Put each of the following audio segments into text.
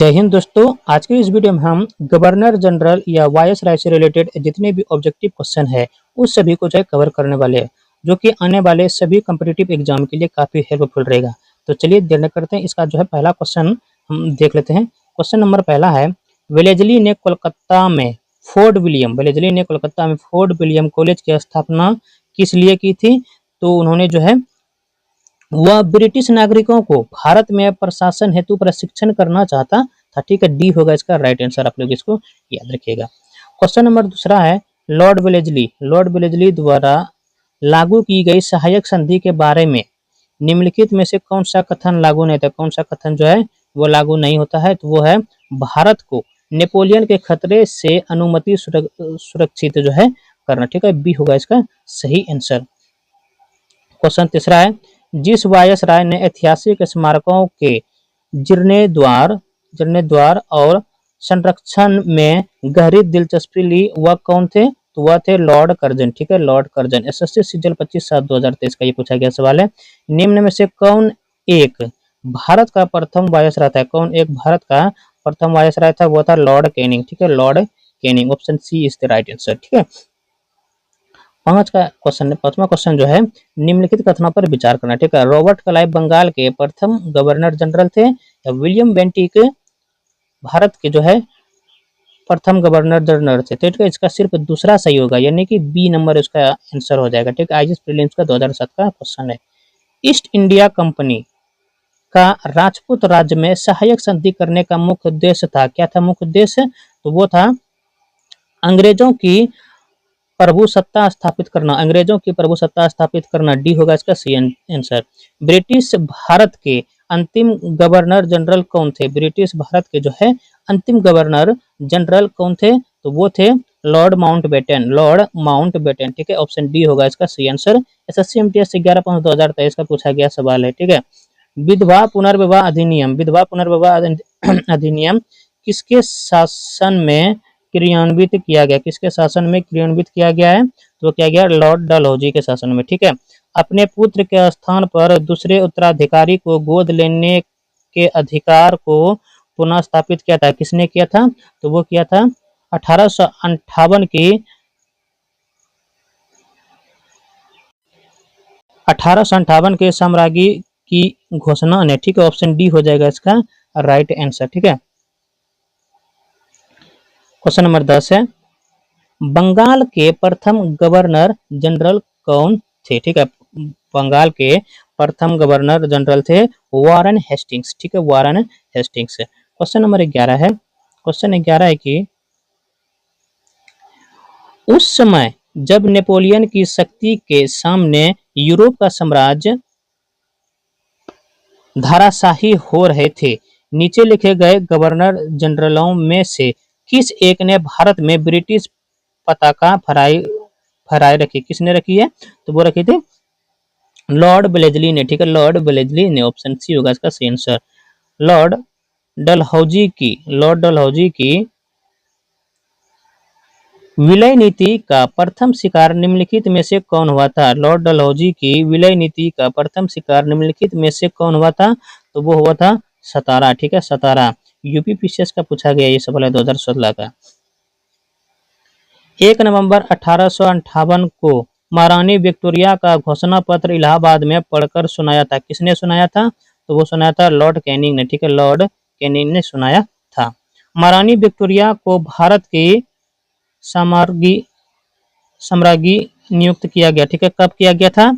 जय हिंद दोस्तों। आज के इस वीडियो में हम गवर्नर जनरल या वायसराय से रिलेटेड जितने भी ऑब्जेक्टिव क्वेश्चन है उस सभी को जो है कवर करने वाले हैं, जो कि आने वाले सभी कॉम्पिटिटिव एग्जाम के लिए काफी हेल्पफुल रहेगा। तो चलिए देर न करते हैं, इसका जो है पहला क्वेश्चन हम देख लेते हैं। क्वेश्चन नंबर पहला है, वेलेजली ने कोलकाता में फोर्ट विलियम कॉलेज की स्थापना किस लिए की थी? तो उन्होंने जो है वह ब्रिटिश नागरिकों को भारत में प्रशासन हेतु प्रशिक्षण करना चाहता था। ठीक है, डी होगा इसका राइट आंसर। आप लोग इसको याद रखिएगा। क्वेश्चन नंबर दूसरा है, लॉर्ड वेलेजली द्वारा लागू की गई सहायक संधि के बारे में निम्नलिखित में से कौन सा कथन लागू नहीं था? कौन सा कथन जो है वो लागू नहीं होता है? तो वो है भारत को नेपोलियन के खतरे से अनुमति सुरक्षित जो है करना। ठीक है, बी होगा इसका सही आंसर। क्वेश्चन तीसरा है, जिस वायसराय ने ऐतिहासिक स्मारकों के जीर्णोद्धार और संरक्षण में गहरी दिलचस्पी ली, वह कौन थे? तो वह थे लॉर्ड कर्जन। ठीक है, लॉर्ड कर्जन। एसएससी सीजल 25/7/2023 का ये पूछा गया सवाल है। निम्न में से कौन एक भारत का प्रथम वायसराय था? कौन एक भारत का प्रथम वायसराय था? वो था लॉर्ड कैनिंग। ठीक है, Lord Canning. Option C is the right answer. ठीक है, पांचवा क्वेश्चन जो है, निम्नलिखित कथनों पर विचार करना। ठीक है, रॉबर्ट क्लाइव बंगाल के प्रथम गवर्नर जनरल थे या विलियम बेंटिक भारत के जो है प्रथम गवर्नर जनरल थे? ठीक है, इसका सिर्फ दूसरा सही होगा, यानी कि बी नंबर इसका आंसर हो जाएगा। ठीक है, आईएएस प्रीलिम्स का 2007 का क्वेश्चन है। ईस्ट इंडिया कंपनी का राजपूत राज्य में सहायक संधि करने का मुख्य उद्देश्य था। क्या था मुख्य उद्देश्य? तो वो था अंग्रेजों की प्रभुसत्ता स्थापित करना। डी होगा इसका सी आंसर। ब्रिटिश भारत के अंतिम गवर्नर जनरल कौन थे? ब्रिटिश भारत के जो है अंतिम गवर्नर जनरल कौन थे? तो वो थे लॉर्ड माउंटबेटन। ठीक है, ऑप्शन डी होगा इसका सही आंसर। एसएससी एमटीएस 11/5/2023 का पूछा गया सवाल है। ठीक है, विधवा पुनर्विवाह अधिनियम किसके शासन में क्रियान्वित किया गया? किसके शासन में क्रियान्वित किया गया है? तो क्या गया? लॉर्ड डलहौजी के शासन में। ठीक है, अपने पुत्र के स्थान पर दूसरे उत्तराधिकारी को गोद लेने के अधिकार को पुनः स्थापित किया था। किसने किया था? तो वो किया था 1858 के साम्राज्ञी की घोषणा ने। ठीक है, ऑप्शन डी हो जाएगा इसका राइट आंसर। ठीक है, क्वेश्चन नंबर 10 है, बंगाल के प्रथम गवर्नर जनरल कौन थे? ठीक है, बंगाल के प्रथम गवर्नर जनरल थे वारन हेस्टिंग्स। ठीक है, वारन हेस्टिंग्स। क्वेश्चन नंबर 11 है कि उस समय जब नेपोलियन की शक्ति के सामने यूरोप का साम्राज्य धाराशाही हो रहे थे, नीचे लिखे गए गवर्नर जनरलों में से किस एक ने भारत में ब्रिटिश पताका फहराए रखी? किसने रखी है? तो वो रखी थी लॉर्ड वेलेजली ने। ठीक है, लॉर्ड वेलेजली ने। ऑप्शन सी होगा इसका सही आंसर। लॉर्ड डलहौजी की विलय नीति का प्रथम शिकार निम्नलिखित में से कौन हुआ था? लॉर्ड डलहौजी की विलय नीति का प्रथम शिकार निम्नलिखित में से कौन हुआ था? तो वो हुआ था सतारा। ठीक है, सतारा। यूपी पीसीएस का पूछा गया ये सवाल है 2016 का। 1 नवंबर 1858 को महारानी विक्टोरिया का घोषणा पत्र इलाहाबाद में पढ़कर सुनाया था। किसने सुनाया था? तो वो सुनाया था लॉर्ड कैनिंग ने। ठीक है, लॉर्ड कैनिंग ने सुनाया था। महारानी विक्टोरिया को भारत की सम्राज्ञी नियुक्त किया गया। ठीक है, कब किया गया था?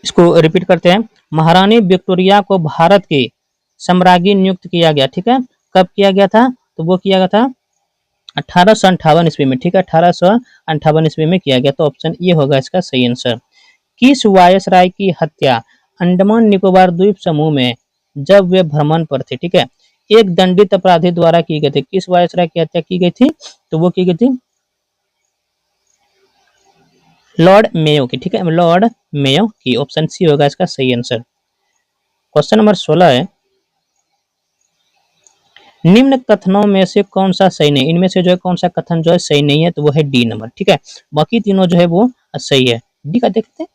इसको रिपीट करते हैं, महारानी विक्टोरिया को भारत की सम्राज्ञी नियुक्त किया गया। ठीक है, कब किया गया था? तो वो किया गया था 1858 ईस्वी में। ठीक है, 1858 ईस्वी में किया गया। तो ऑप्शन ये होगा इसका सही आंसर। किस वायसराय की हत्या अंडमान निकोबार द्वीप समूह में जब वे भ्रमण पर थे? ठीक है, एक दंडित अपराधी द्वारा की गई थी। किस वायसराय की हत्या की गई थी? तो वो की गई थी लॉर्ड मेयो की। ठीक है, लॉर्ड मेयो की। ऑप्शन सी होगा इसका सही आंसर। क्वेश्चन नंबर 16 है, निम्न कथनों में से कौन सा सही नहीं? इनमें से जो है कौन सा कथन जो है सही नहीं है? तो वो है डी नंबर। ठीक है, बाकी तीनों जो है वो सही है। डी का देखते हैं,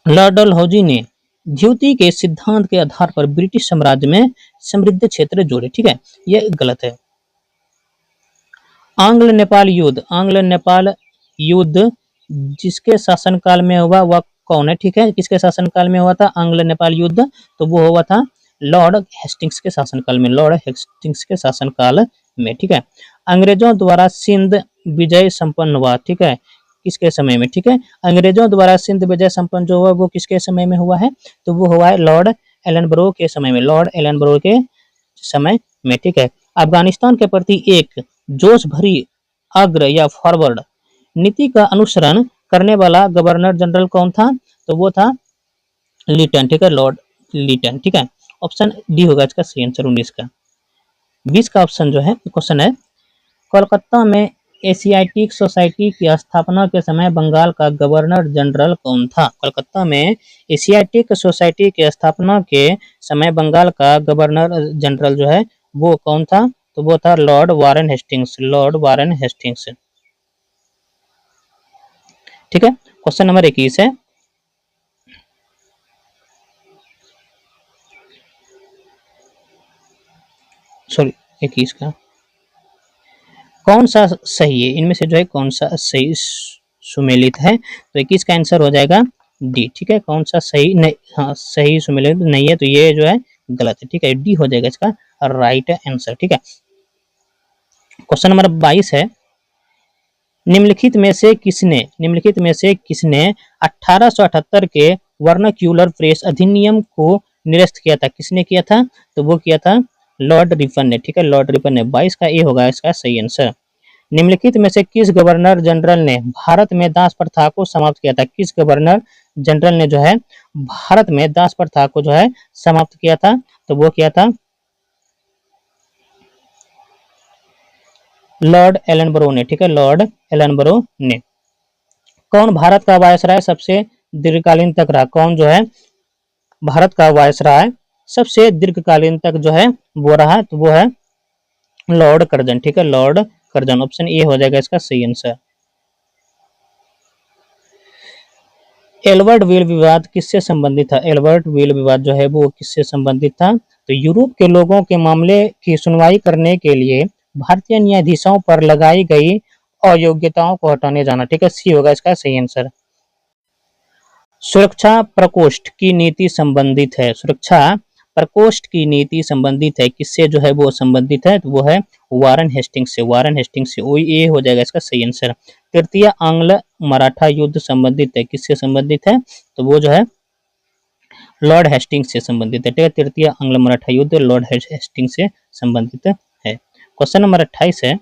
लॉर्ड डलहौजी ने द्वितीय के सिद्धांत के आधार पर ब्रिटिश साम्राज्य में समृद्ध क्षेत्र जोड़े। ठीक है, यह गलत है। आंग्ल नेपाल युद्ध, आंग्ल नेपाल युद्ध जिसके शासनकाल में हुआ वह कौन है? ठीक है, किसके शासनकाल में हुआ था आंग्ल नेपाल युद्ध? तो वो हुआ था लॉर्ड हेस्टिंग्स के शासनकाल में, लॉर्ड हेस्टिंग्स के शासनकाल में। ठीक है, अंग्रेजों द्वारा सिंध विजय संपन्न हुआ। ठीक है, किसके समय में? ठीक है, अंग्रेजों द्वारा सिंध विजय संपन्न जो हुआ वो किसके समय में हुआ है? तो वो हुआ है लॉर्ड एलनब्रो के समय में, लॉर्ड एलनब्रो के समय में। ठीक है, अफगानिस्तान के प्रति एक जोश भरी अग्र या फॉरवर्ड नीति का अनुसरण करने वाला गवर्नर जनरल कौन था? तो वो था लिटन। ठीक है, लॉर्ड लिटन। ठीक है, ऑप्शन डी होगा इसका सही आंसर 19 का। 20 का ऑप्शन जो है क्वेश्चन है, कोलकाता में एशियाटिक सोसाइटी की स्थापना के समय बंगाल का गवर्नर जनरल कौन था? कोलकाता में एशियाटिक सोसाइटी की स्थापना के समय बंगाल का गवर्नर जनरल जो है वो कौन था? तो वो था Lord Warren Hastings, Lord Warren Hastings. ठीक है, क्वेश्चन नंबर 21 है, सॉरी 21 का कौन सा सही है? इनमें से जो है कौन सा सही सुमेलित है? तो 21 का आंसर हो जाएगा डी। ठीक है, कौन सा सही नहीं, हाँ सही सुमेलित नहीं है तो ये जो है गलत है। ठीक है, डी हो जाएगा इसका राइट आंसर। ठीक है, क्वेश्चन नंबर 22 है, निम्नलिखित में से किसने 1878 के वर्नाक्यूलर प्रेस अधिनियम को निरस्त किया था? किसने किया था? तो वो किया था लॉर्ड रिपन ने। ठीक है, लॉर्ड रिपन ने। 22 का ए होगा इसका सही आंसर। निम्नलिखित में से किस गवर्नर जनरल ने भारत में दास प्रथा को समाप्त किया था? किस गवर्नर जनरल ने जो है भारत में दास प्रथा को जो है समाप्त किया था? तो वो किया था लॉर्ड एलनबरो ने। ठीक है, लॉर्ड एलनबरो ने। कौन भारत का वायसराय सबसे दीर्घकालीन तक रहा? कौन जो है भारत का वायसराय सबसे दीर्घकालीन तक जो है वो रहा? तो वो है लॉर्ड कर्जन। ठीक है, लॉर्ड कर्जन। ऑप्शन ए हो जाएगा इसका सही आंसर। एल्बर्ट व्हील विवाद किससे संबंधित था? एल्बर्ट व्हील विवाद जो है वो किससे संबंधित था? तो यूरोप के लोगों के मामले की सुनवाई करने के लिए भारतीय न्यायाधीशों पर लगाई गई अयोग्यताओं को हटाने जाना। ठीक है, सी होगा इसका सही आंसर। सुरक्षा प्रकोष्ठ की नीति संबंधित है, सुरक्षा प्रकोष्ठ की नीति संबंधित है किससे जो है वो संबंधित है? तो वो है वारेन हेस्टिंग्स से, वारेन हेस्टिंग्स से। ये हो जाएगा इसका सही आंसर। तृतीय आंग्ल मराठा युद्ध संबंधित है किससे संबंधित है? तो वो जो है लॉर्ड हेस्टिंग्स से संबंधित है। ठीक है, तृतीय आंग्ल मराठा युद्ध लॉर्ड हेस्टिंग्स से संबंधित है। क्वेश्चन नंबर 28 है,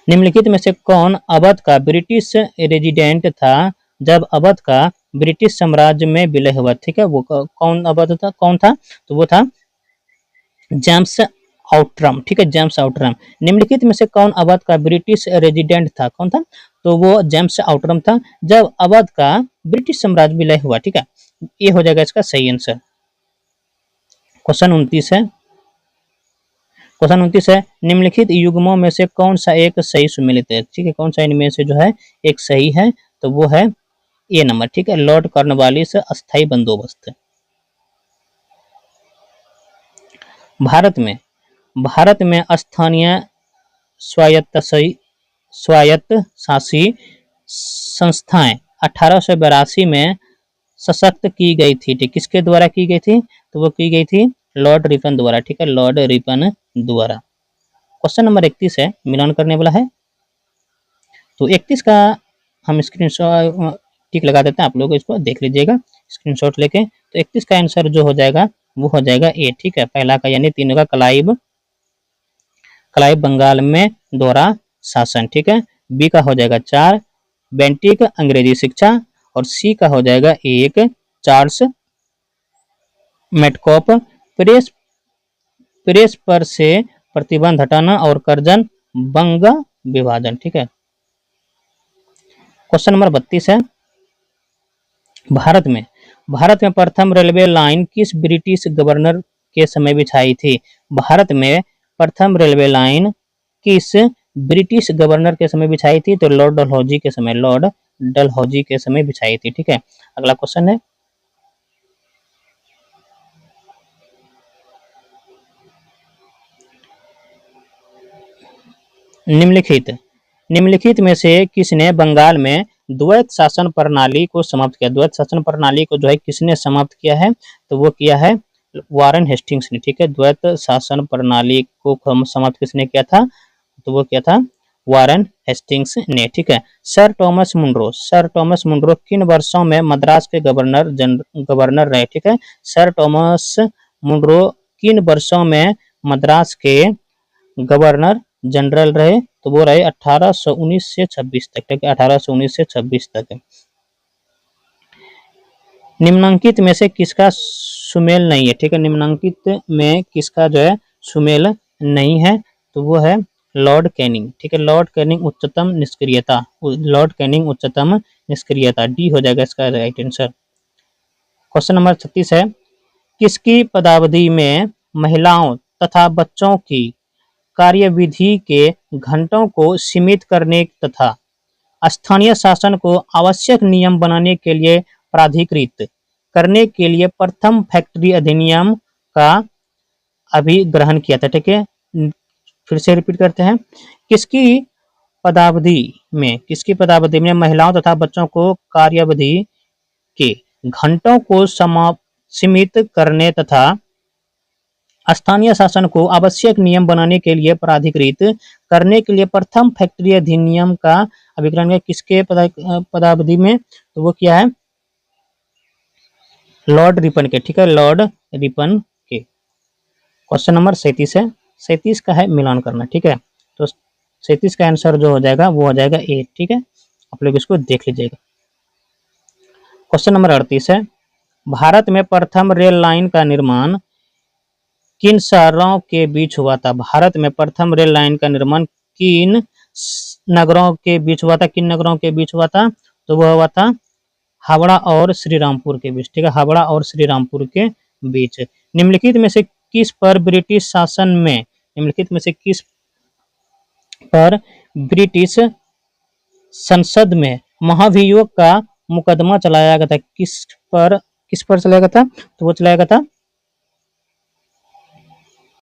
निम्नलिखित में से कौन अवध का ब्रिटिश रेजिडेंट था जब अवध का ब्रिटिश साम्राज्य में विलय हुआ? ठीक है, वो कौन अवध था, कौन था? तो वो था जेम्स आउटरम। ठीक है, जेम्स आउटरम। निम्नलिखित में से कौन अवध का ब्रिटिश रेजिडेंट था? कौन था? तो वो जेम्स आउटरम था जब अवध का ब्रिटिश साम्राज्य विलय हुआ। ठीक है, ये हो जाएगा इसका सही आंसर। क्वेश्चन 29 है, क्वेश्चन 29 है, निम्नलिखित युग्मों में से कौन सा एक सही सुमेलित है? ठीक है, कौन सा इनमें से जो है एक सही है? तो वो है ए नंबर। ठीक है, लॉर्ड कॉर्नवालिस अस्थायी बंदोबस्त। भारत में स्थानीय स्वायत्त शासी संस्थाएं 1882 में सशक्त की गई थी। ठीक, किसके द्वारा की गई थी? तो वो की गई थी लॉर्ड रिपन द्वारा। ठीक है, लॉर्ड रिपन द्वारा। क्वेश्चन नंबर 31 है, मिलान करने वाला है। तो 31 का हम स्क्रीनशॉट टिक लगा देते हैं, आप लोग इसको देख लीजिएगा स्क्रीनशॉट लेके। तो 31 का आंसर जो हो जाएगा वो हो जाएगा ए। ठीक है, पहला का यानी तीनों का क्लाइव बंगाल में दोहरा शासन। ठीक है, बी का हो जाएगा 4 बेंटिक अंग्रेजी शिक्षा, और सी का हो जाएगा 1 चार्ल्स मेटकॉप प्रेस पर से प्रतिबंध हटाना, और कर्जन बंग विभाजन। ठीक है, क्वेश्चन नंबर 32 है, भारत में प्रथम रेलवे लाइन किस ब्रिटिश गवर्नर के समय बिछाई थी? भारत में प्रथम रेलवे लाइन किस ब्रिटिश गवर्नर के समय बिछाई थी? तो लॉर्ड डलहौजी के समय, लॉर्ड डलहौजी के समय बिछाई थी। ठीक है, अगला क्वेश्चन है, निम्नलिखित निम्नलिखित में से किसने बंगाल में द्वैत शासन प्रणाली को समाप्त किया? द्वैत शासन प्रणाली को जो है किसने समाप्त किया है? तो वो किया है वारेन हेस्टिंग्स ने। ठीक है, द्वैत शासन प्रणाली को समाप्त किसने किया था? तो वो किया था वारेन हेस्टिंग्स ने। ठीक है, सर टॉमस मुनरो किन वर्षों में मद्रास के गवर्नर रहे? ठीक है, सर टॉमस मुनरो किन वर्षों में मद्रास के गवर्नर जनरल रहे? तो वो रहे 1819 से 26 तक। ठीक है, 1819 से 26 तक। निम्नांकित में से किसका सुमेल नहीं है? ठीक है, निम्नांकित में किसका जो है सुमेल नहीं है? तो वो है लॉर्ड कैनिंग। ठीक है, लॉर्ड कैनिंग उच्चतम निष्क्रियता, लॉर्ड कैनिंग उच्चतम निष्क्रियता, डी हो जाएगा इसका राइट आंसर। क्वेश्चन नंबर 36 है, किसकी पदावधि में महिलाओं तथा बच्चों की कार्यविधि के घंटों को सीमित करने तथा स्थानीय शासन को आवश्यक नियम बनाने के लिए प्राधिकृत करने के लिए प्रथम फैक्ट्री अधिनियम का अभिग्रहण किया था? ठीक है, फिर से रिपीट करते हैं, किसकी पदावधि में महिलाओं तथा बच्चों को कार्यावधि के घंटों को सीमित करने तथा स्थानीय शासन को आवश्यक नियम बनाने के लिए प्राधिकृत करने के लिए प्रथम फैक्ट्री अधिनियम का अभिग्रहण किसके पदावधि में? तो वो क्या है लॉर्ड रिपन के। ठीक है, लॉर्ड रिपन के। क्वेश्चन नंबर 37 है, 37 का है मिलान करना। ठीक है, तो 37 का आंसर जो हो जाएगा वो हो जाएगा ए। ठीक है, आप लोग इसको देख लीजिएगा। क्वेश्चन नंबर 38 है, भारत में प्रथम रेल लाइन का निर्माण किन शहरों के बीच हुआ था? भारत में प्रथम रेल लाइन का निर्माण किन नगरों के बीच हुआ था? किन नगरों के बीच हुआ था? तो वह हुआ था हावड़ा और श्रीरामपुर के बीच। ठीक है, हावड़ा और श्रीरामपुर के बीच। निम्नलिखित में से किस पर ब्रिटिश शासन में निम्नलिखित में से किस पर ब्रिटिश संसद में महाभियोग का मुकदमा चलाया गया था? किस पर चलाया गया था? तो वो चलाया गया था